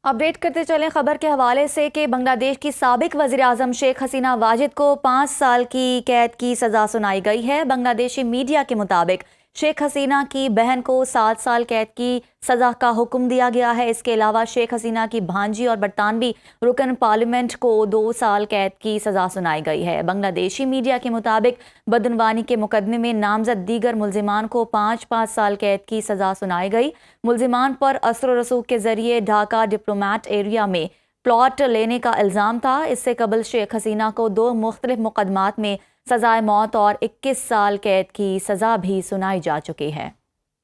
Update करते चलें खबर के हवाले से कि बांग्लादेश की साबिक वज़ीर-ए-आज़म शेख हसीना वाजिद को 5 साल की कैद की सज़ा सुनाई गई है। बांग्लादेशी मीडिया के मुताबिक शेख हसीना की बहन को 7 साल कैद की सज़ा का हुक्म दिया गया है। इसके अलावा शेख हसीना की भांजी और बरतानवी रुकन पार्लियामेंट को 2 साल कैद की सज़ा सुनाई गई है। बांग्लादेशी मीडिया के मुताबिक बदनवानी के मुकदमे में नामजद दीगर मुल्जिमान को 5-5 साल कैद की सज़ा सुनाई गई। मुल्जिमान पर असर व रसूख के जरिए ढाका डिप्लोमेट एरिया में प्लॉट लेने का इल्ज़ाम था। इससे कबल शेख हसीना को 2 मुख्तलिफ मुकदमात में सज़ाए मौत और 21 साल कैद की सज़ा भी सुनाई जा चुकी है।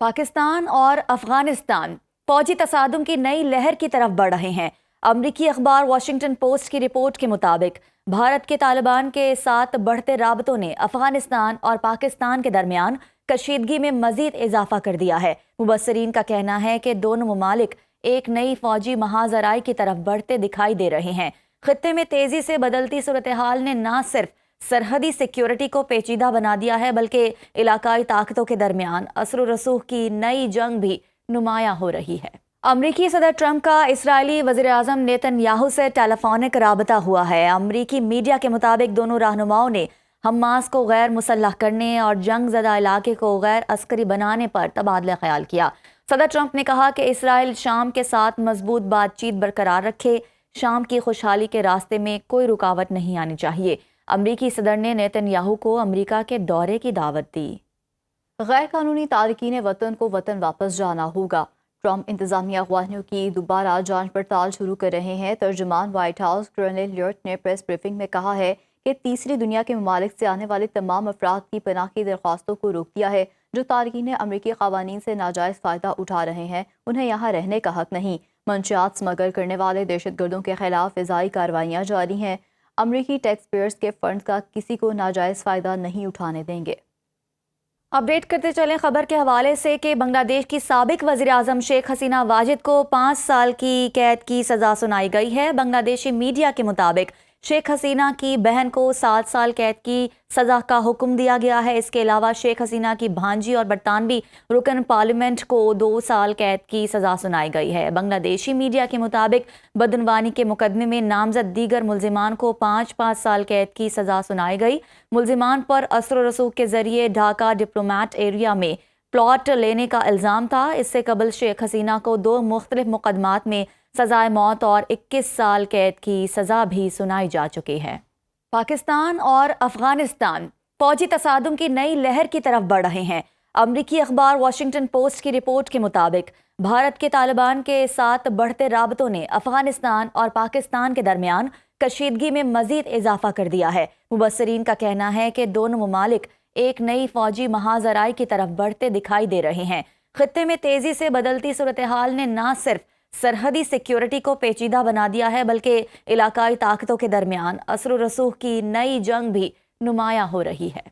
पाकिस्तान और अफगानिस्तान फौजी तसादुम की नई लहर की तरफ बढ़ रहे हैं। अमरीकी अखबार वाशिंगटन पोस्ट की रिपोर्ट के मुताबिक भारत के तालिबान के साथ बढ़ते राबतों ने अफगानिस्तान और पाकिस्तान के दरमियान कशीदगी में मजीद इजाफा कर दिया है। मुबस्सरीन का कहना है कि दोनों ममालिक एक नई फौजी महाजराई की तरफ बढ़ते दिखाई दे रहे हैं। खित्ते में तेजी से बदलती सूरत हाल ने न सिर्फ सरहदी सिक्योरिटी को पेचीदा बना दिया है, बल्कि इलाकाई ताकतों के दरमियान असर व रसूख की नई जंग भी नुमायां हो रही है। अमरीकी सदर ट्रंप का इसराइली वज़ीर-ए-आज़म नेतन्याहू से टेलीफोनिक राबता हुआ है। अमरीकी मीडिया के मुताबिक दोनों रहनुमाओं ने हमास को गैर मुसल्लह करने और जंग ज़दा इलाके को गैर अस्करी बनाने पर तबादला ख्याल किया। सदर ट्रंप ने कहा कि इसराइल शाम के साथ मजबूत बातचीत बरकरार रखे। शाम की खुशहाली के रास्ते में कोई रुकावट नहीं आनी चाहिए। अमरीकी सदर ने नेतन्याहू को अमरीका के दौरे की दावत दी। गैर कानूनी तारकीन वतन को वतन वापस जाना होगा। ट्रंप इंतजामिया अगवानियों की दोबारा जांच पड़ताल शुरू कर रहे हैं। तर्जुमान व्हाइट हाउस कर्नल ल्योट ने प्रेस ब्रीफिंग में कहा है कि तीसरी दुनिया के ममालिक से आने वाले तमाम अफराद की पनाह की दरख्वास्तों को रोक दिया है। जो तारकीन अमरीकी कवानीन से नाजायज़ फ़ायदा उठा रहे हैं उन्हें यहाँ रहने का हक नहीं। मंशियात स्मगल करने वाले दहशत गर्दों के खिलाफ फ़िज़ाई कार्रवाइयाँ जारी हैं। अमरीकी टैक्स पेयर्स के फंड का किसी को नाजायज़ फ़ायदा नहीं उठाने देंगे। अपडेट करते चलें खबर के हवाले से कि बांग्लादेश की साबिक वज़ीर-ए-आज़म शेख हसीना वाजिद को 5 साल की कैद की सज़ा सुनाई गई है। बांग्लादेशी मीडिया के मुताबिक शेख हसीना की बहन को 7 साल कैद की सज़ा का हुक्म दिया गया है। इसके अलावा शेख हसीना की भांजी और बरतानवी रुकन पार्लियामेंट को 2 साल कैद की सज़ा सुनाई गई है। बांग्लादेशी मीडिया के मुताबिक बदनवानी के मुकदमे में नामजद दीगर मुल्जिमान को 5-5 साल कैद की सज़ा सुनाई गई। मुल्जिमान पर असर व रसूख के जरिए ढाका डिप्लोमेट एरिया में प्लॉट लेने का इल्ज़ाम था। इससे कबल शेख हसीना को 2 मुख्तलिफ मुकदमात में सज़ाए मौत और 21 साल कैद की सज़ा भी सुनाई जा चुकी है। पाकिस्तान और अफगानिस्तान फौजी तसादुम की नई लहर की तरफ बढ़ रहे हैं। अमरीकी अखबार वाशिंगटन पोस्ट की रिपोर्ट के मुताबिक भारत के तालिबान के साथ बढ़ते राबतों ने अफगानिस्तान और पाकिस्तान के दरमियान कशीदगी में मजीद इजाफा कर दिया है। मुबस्सरीन का कहना है कि दोनों ममालिक एक नई फौजी महाजराई की तरफ बढ़ते दिखाई दे रहे हैं। खित्ते में तेजी से बदलती सूरत हाल ने न सिर्फ सरहदी सिक्योरिटी को पेचीदा बना दिया है, बल्कि इलाकाई ताकतों के दरमियान असर व रसूख की नई जंग भी नुमायां हो रही है।